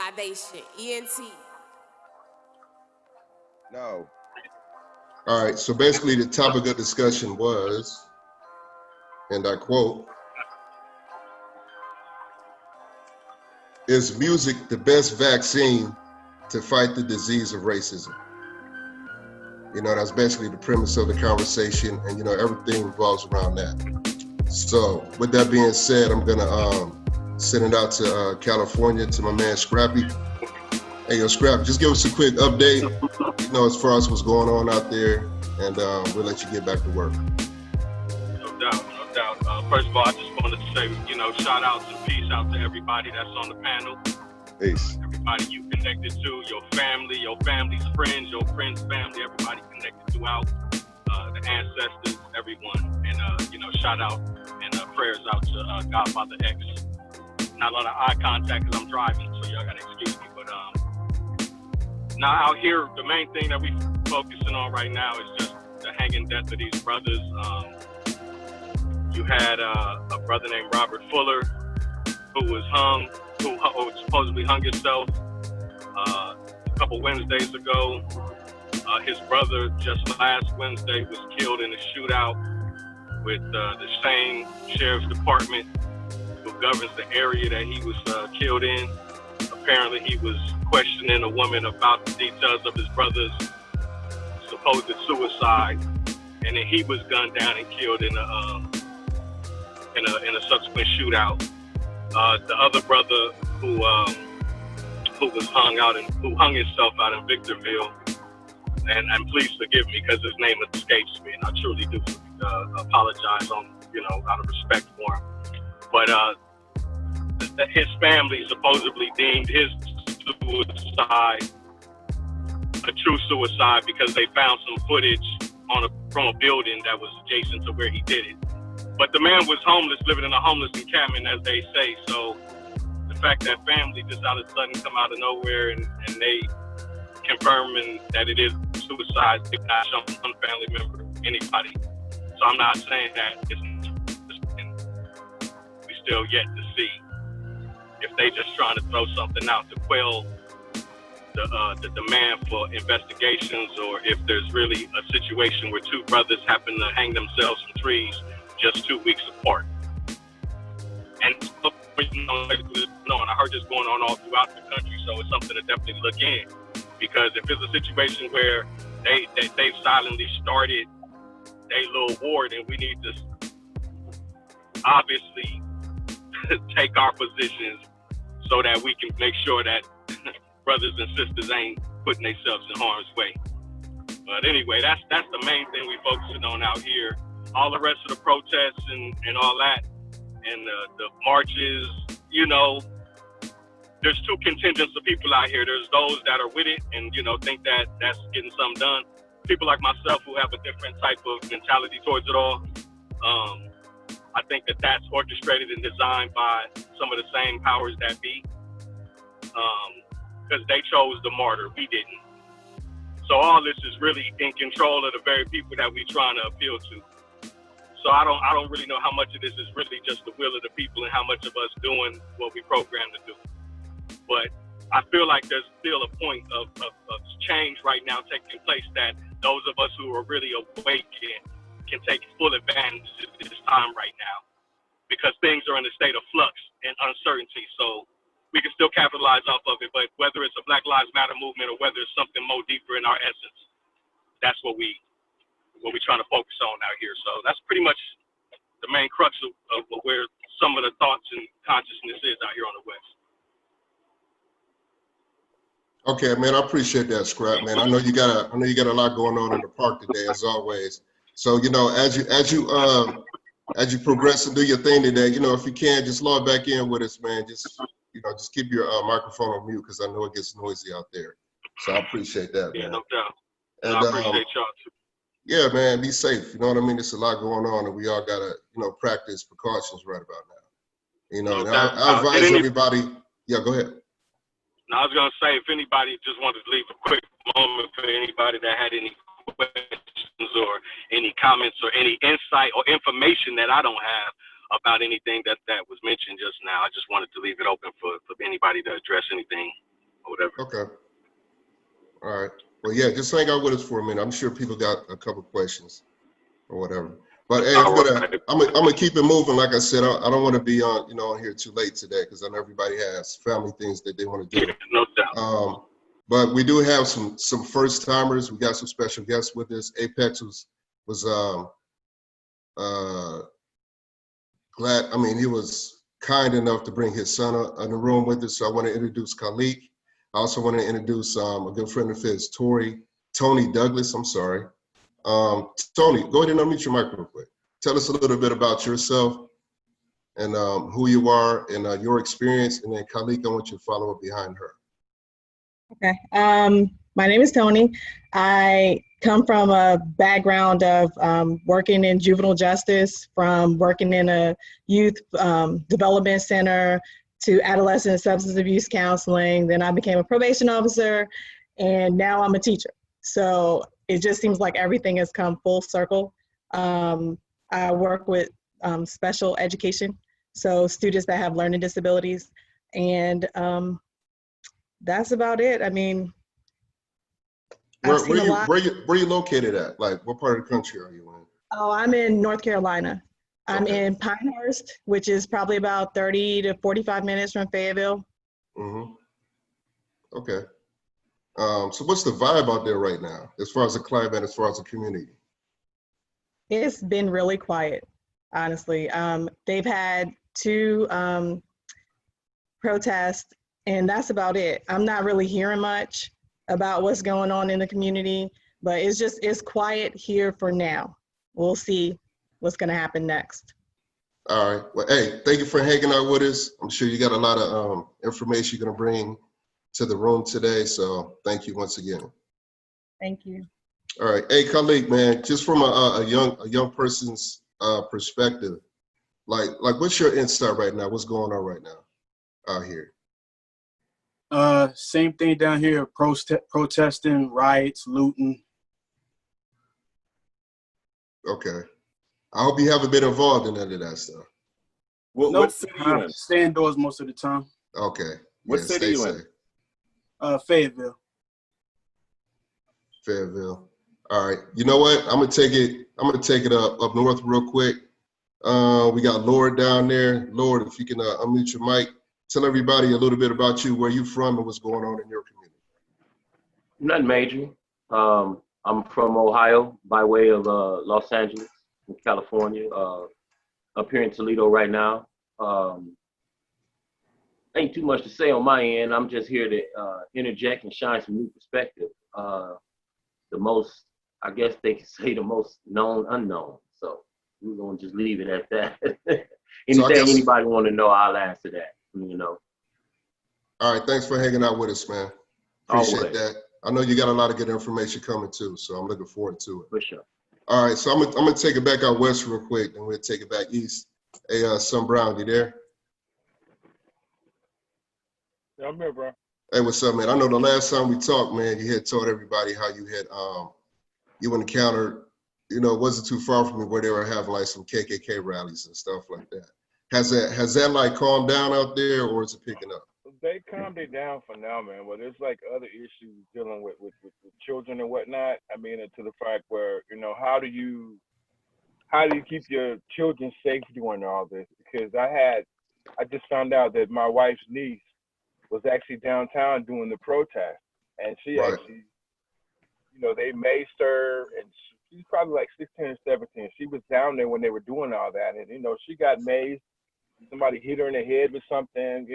Lyvation, ENT. No. All right. So basically, the topic of discussion was, and I quote, "Is music the best vaccine to fight the disease of racism?" You know, that's basically the premise of the conversation, and you know, everything revolves around that. So, with that being said, I'm gonna send it out to California to my man Scrappy. Hey, yo, Scrap, just give us a quick update, you know, as far as what's going on out there, and we'll let you get back to work. No doubt, no doubt. First of all, I just wanted to say, you know, shout out and peace out to everybody that's on the panel. Peace. Everybody you connected to, your family's friends, your friends' family, everybody connected throughout, the ancestors, everyone. And, you know, shout out and prayers out to Godfather X. Not a lot of eye contact because I'm driving, so y'all got to excuse me. But now out here, the main thing that we focusing on right now is just the hanging death of these brothers. You had a brother named Robert Fuller who was hung, who supposedly hung himself a couple Wednesdays ago. His brother just last Wednesday was killed in a shootout with the same sheriff's department who governs the area that he was killed in. Apparently he was questioning a woman about the details of his brother's supposed suicide, and then he was gunned down and killed in a subsequent shootout. The other brother who was who hung himself out in Victorville, and please forgive me because his name escapes me, and I truly do apologize out of respect for him. But his family supposedly deemed his suicide a true suicide because they found some footage from a building that was adjacent to where he did it. But the man was homeless, living in a homeless encampment, as they say. So the fact that family just all of a sudden come out of nowhere and they confirming that it is suicide, they've not shown one family member, anybody. So I'm not saying that we still yet to see if they just trying to throw something out to quell the demand for investigations, or if there's really a situation where two brothers happen to hang themselves from trees just 2 weeks apart. And I heard this going on all throughout the country, so it's something to definitely look in. Because if it's a situation where they've silently started a little war, then we need to obviously take our positions so that we can make sure that brothers and sisters ain't putting themselves in harm's way. But anyway, that's the main thing we focusing on out here. All the rest of the protests and all that, and the marches, you know, there's two contingents of people out here. There's those that are with it and, you know, think that that's getting something done. People like myself who have a different type of mentality towards it all. I think that that's orchestrated and designed by some of the same powers that be, because they chose the martyr, we didn't. So all this is really in control of the very people that we're trying to appeal to. So I don't really know how much of this is really just the will of the people and how much of us doing what we programmed to do. But I feel like there's still a point of change right now taking place that those of us who are really awake can take full advantage of this time right now, because things are in a state of flux and uncertainty. So we can still capitalize off of it, but whether it's a Black Lives Matter movement or whether it's something more deeper in our essence, that's what we're trying to focus on out here. So that's pretty much the main crux of where some of the thoughts and consciousness is out here on the West. Okay, man, I appreciate that, Scrap, man. I know you got a lot going on in the park today, as always. So, you know, as you progress and do your thing today, you know, if you can, just log back in with us, man. Just keep your microphone on mute, because I know it gets noisy out there. So I appreciate that, man. Yeah, no doubt. And I appreciate y'all too. Yeah, man, be safe. You know what I mean? There's a lot going on, and we all gotta, you know, practice precautions right about now. You know, and I advise everybody. Yeah, go ahead. Now, I was gonna say, if anybody just wanted to leave a quick moment for anybody that had any questions or any comments or any insight or information that I don't have about anything that was mentioned just now, I just wanted to leave it open for anybody to address anything. or whatever. Okay. All right. Well, yeah, just hang out with us for a minute. I'm sure people got a couple questions or whatever. But hey, All right. I'm gonna keep it moving. Like I said, I don't want to be on, on here too late today because I know everybody has family things that they want to do. Yeah, no doubt. But we do have some first timers. We got some special guests with us. Apex was glad. I mean, he was kind enough to bring his son in the room with us. So I want to introduce Khalik. I also want to introduce a good friend of his, Tony Douglas. I'm sorry. Tony, go ahead and unmute your mic real quick. Tell us a little bit about yourself and who you are and your experience. And then Khalik, I want you to follow up behind her. Okay. My name is Tony. I come from a background of working in juvenile justice, from working in a youth development center to adolescent substance abuse counseling. Then I became a probation officer, and now I'm a teacher. So it just seems like everything has come full circle. I work with special education, so students that have learning disabilities, and that's about it. I mean, I've seen a lot. Where you located at? Like, what part of the country are you in? Oh, I'm in North Carolina. I'm in Pinehurst, which is probably about 30 to 45 minutes from Fayetteville. Mm-hmm. Okay. So what's the vibe out there right now, as far as the climate, as far as the community? It's been really quiet, honestly. They've had 2 protests, and that's about it. I'm not really hearing much about what's going on in the community, but it's quiet here for now. We'll see what's gonna happen next. All right. Well, hey, thank you for hanging out with us. I'm sure you got a lot of information you're gonna bring to the room today. So thank you once again. Thank you. All right. Hey, Khalik, man, just from a young person's perspective, like what's your insight right now? What's going on right now out here? Same thing down here, protesting, riots, looting. Okay. I hope you haven't been involved in any of that stuff. What city you in? Stay indoors most of the time. Okay. What city you in? Fayetteville. Fayetteville. All right. You know what? I'm gonna take it up north real quick. We got Lord down there. Lord, if you can unmute your mic, tell everybody a little bit about you, where you from, and what's going on in your community. Nothing major. I'm from Ohio by way of Los Angeles, in California. Up here in Toledo right now. Ain't too much to say on my end. I'm just here to interject and shine some new perspective. The most, I guess they could say, the most known unknown. So we're gonna just leave it at that. Anything anybody want to know, I'll answer that. You know. All right, thanks for hanging out with us, man. Appreciate that. I know you got a lot of good information coming too, so I'm looking forward to it. For sure. All right, so I'm gonna take it back out west real quick, and we'll take it back east. Hey, Son Brown, you there? Yeah, I'm here, bro. Hey, what's up, man? I know the last time we talked, man, you had told everybody how you had you encountered, it wasn't too far from me, where they were having like some KKK rallies and stuff like that. Has that like calmed down out there, or is it picking up? They calmed it down for now, man. But there's like other issues dealing with children and whatnot. I mean, to the fact where, how do you keep your children safe during all this? Because I just found out that my wife's niece was actually downtown doing the protest, and she actually, they maced her, and she's probably like 16 or 17. She was down there when they were doing all that, and she got maced. Somebody hit her in the head with something.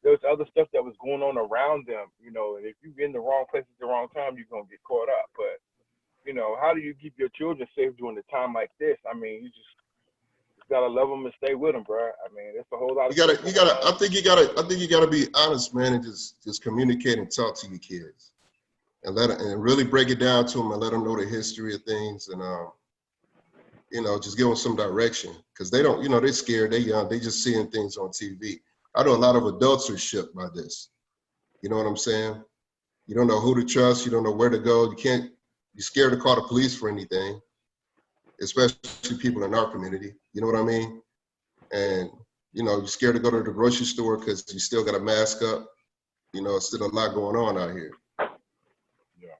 There was other stuff that was going on around them. And if you're in the wrong place at the wrong time, you're gonna get caught up. But how do you keep your children safe during a time like this? I mean, you just gotta love them and stay with them, bro. I mean, it's a whole lot. I think you gotta be honest, man, and just communicate and talk to your kids, and really break it down to them and let them know the history of things, and just give them some direction, because they don't, they're scared, they're young, they just seeing things on TV. I know a lot of adults are shook by this. You know what I'm saying? You don't know who to trust, you don't know where to go, you're scared to call the police for anything, especially people in our community, you know what I mean? And, you're scared to go to the grocery store because you still got a mask up. You know, it's still a lot going on out here. Yeah.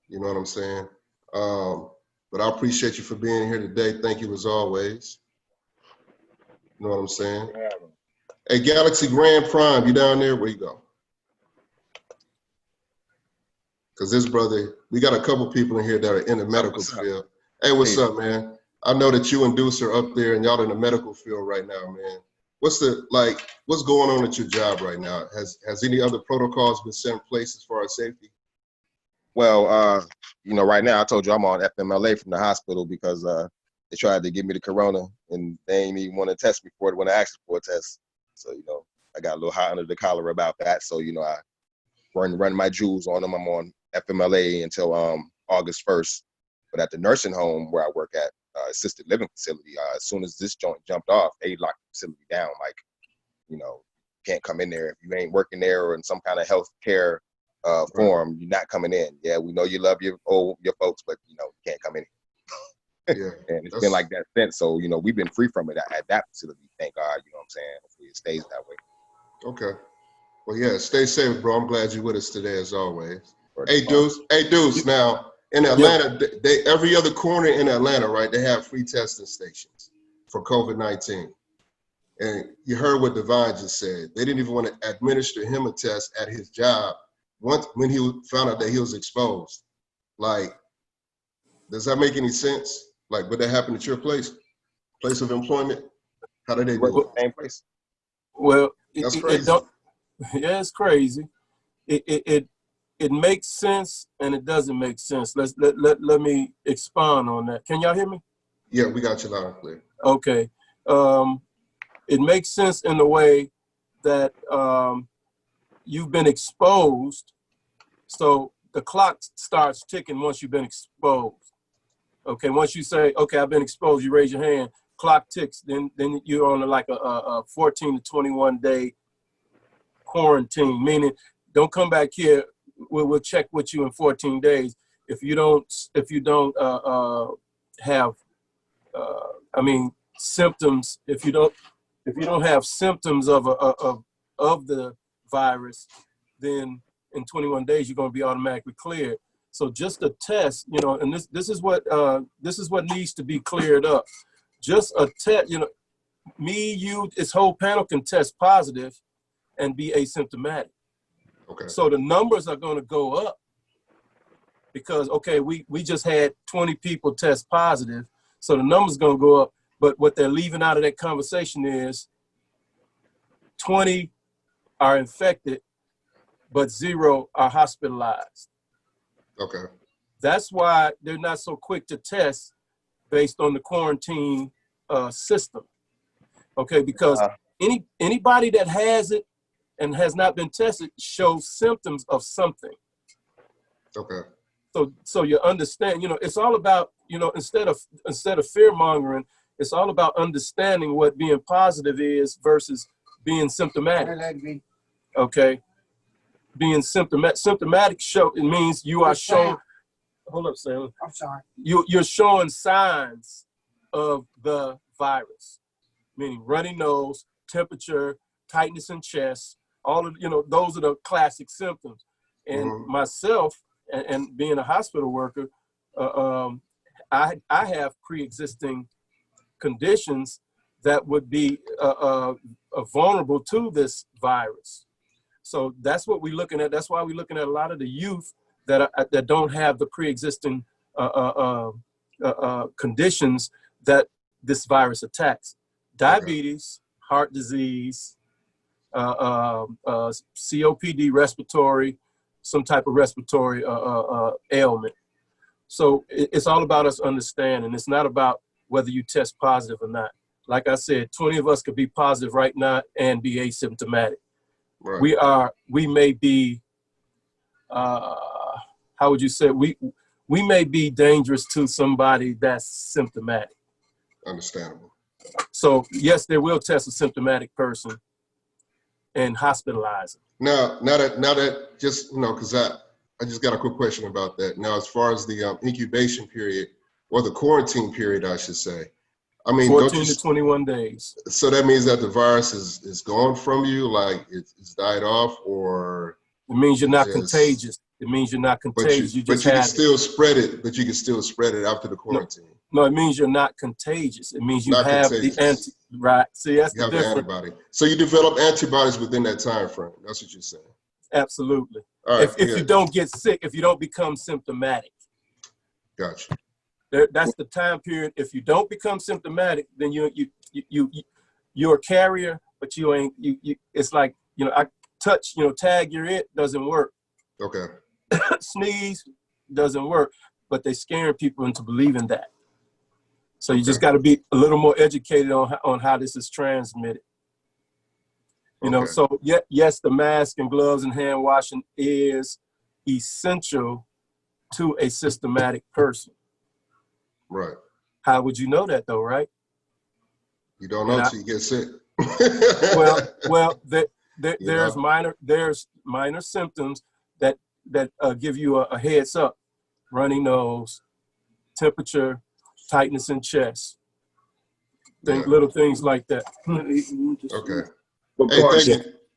You know what I'm saying? But I appreciate you for being here today. Thank you as always. You know what I'm saying? Hey, Galaxy Grand Prime, you down there? Where you go? Because this brother, we got a couple people in here that are in the medical field. Hey, what's up, man? I know that you and Duce are up there and y'all in the medical field right now, man. What's going on at your job right now? Has any other protocols been set in place as far as safety? Well, you know, right now I told you I'm on FMLA from the hospital because they tried to give me the corona and they ain't even want to test me for it when I asked for a test. So, you know, I got a little hot under the collar about that. So, you know, I run my jewels on them. I'm on FMLA until August 1st. But at the nursing home where I work at, assisted living facility, as soon as this joint jumped off, they locked the facility down. Like, you know, can't come in there if you ain't working there or in some kind of health care form. You're not coming in. Yeah, we know you love your folks, but you know, you can't come in. Yeah, and it's been like that since. So, you know, we've been free from it at that facility. Thank God. You know what I'm saying? Hopefully it stays that way. Okay. Well, yeah, stay safe, bro. I'm glad you're with us today as always. Hey, Duce. Now in Atlanta, they every other corner in Atlanta, right? They have free testing stations for COVID-19. And you heard what Divine just said. They didn't even want to administer him a test at his job when he found out that he was exposed. Like, does that make any sense? Like, would that happen at your place of employment? How did they do it? Same place. Well, That's crazy. Yeah, it's crazy. It makes sense and it doesn't make sense. Let me expound on that. Can y'all hear me? Yeah, we got you loud and clear. Okay. It makes sense in the way that you've been exposed, so the clock starts ticking once you've been exposed. Okay, once you say, okay, I've been exposed, you raise your hand, clock ticks, then you're on like a 14 to 21 day quarantine, meaning don't come back here. We'll check with you in 14 days. If you don't have, symptoms, if you don't have symptoms of the virus, then in 21 days you're going to be automatically cleared. So just a test, you know, and this is what needs to be cleared up. Just a test, you know, me, you, this whole panel can test positive and be asymptomatic. Okay. So the numbers are going to go up because, okay, we just had 20 people test positive, so the numbers going to go up. But what they're leaving out of that conversation is 20 are infected, but 0 are hospitalized. Okay. That's why they're not so quick to test based on the quarantine system. Okay, because anybody that has it and has not been tested shows symptoms of something. Okay. So you understand, you know, it's all about, you know, instead of fear mongering, it's all about understanding what being positive is versus being symptomatic. Okay, being symptomatic it means you are showing. Hold up, Sam. I'm sorry. You're showing signs of the virus, meaning runny nose, temperature, tightness in chest. All of, you know, those are the classic symptoms. And myself, and being a hospital worker, I have pre-existing conditions that would be vulnerable to this virus. So that's what we're looking at. That's why we're looking at a lot of the youth that don't have the pre-existing conditions that this virus attacks. Diabetes, heart disease, COPD, respiratory, some type of respiratory ailment. So it's all about us understanding. It's not about whether you test positive or not. Like I said, 20 of us could be positive right now and be asymptomatic. Right. We may be, how would you say, we may be dangerous to somebody that's symptomatic. Understandable. So yes, they will test a symptomatic person and hospitalize them. Now that just, you know, because I just got a quick question about that. Now, as far as the incubation period or the quarantine period, I should say, I mean, 14 to 21 days. So that means that the virus is gone from you, like it's died off, or It means you're not Just- contagious. It means you're not But contagious. you, You but just you can have it. still spread it. But you can still spread it after the quarantine. No, it means you're not contagious. It means you Not have contagious. the right. See, that's You the have the difference. antibody. So you develop antibodies within that time frame. That's what you're saying. Absolutely. All right. If you don't get sick, if you don't become symptomatic, Gotcha. that's the time period. If you don't become symptomatic, then you're a carrier, but you ain't. It's like, I touch, tag you're it, doesn't work. Okay. Sneeze doesn't work, but they scaring people into believing that. So you Okay. just got to be a little more educated on how this is transmitted. Okay. So yes, the mask and gloves and hand washing is essential to a systematic person. Right. How would you know that though, right? You don't know until you get sick. Well, there's minor symptoms that give you a heads up: runny nose, temperature, tightness in chest, little things like that. Okay.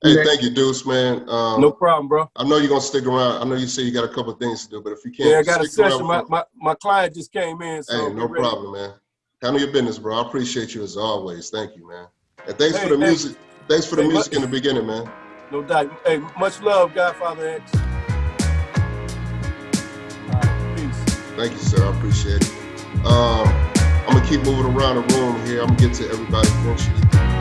Thank you, Duce, man. No problem, bro. I know you're gonna stick around. I know you say you got a couple of things to do, but if you can't, Yeah, I got a stick session. around My client just came in, so hey, no get ready. problem, man. Handle your business, bro. I appreciate you as always. Thank you, man. And thanks for the music. Thanks for the music in the beginning, man. No doubt. Hey, much love, Godfather X. All right, peace. Thank you, sir. I appreciate it. I'm gonna keep moving around the room here. I'm gonna get to everybody eventually.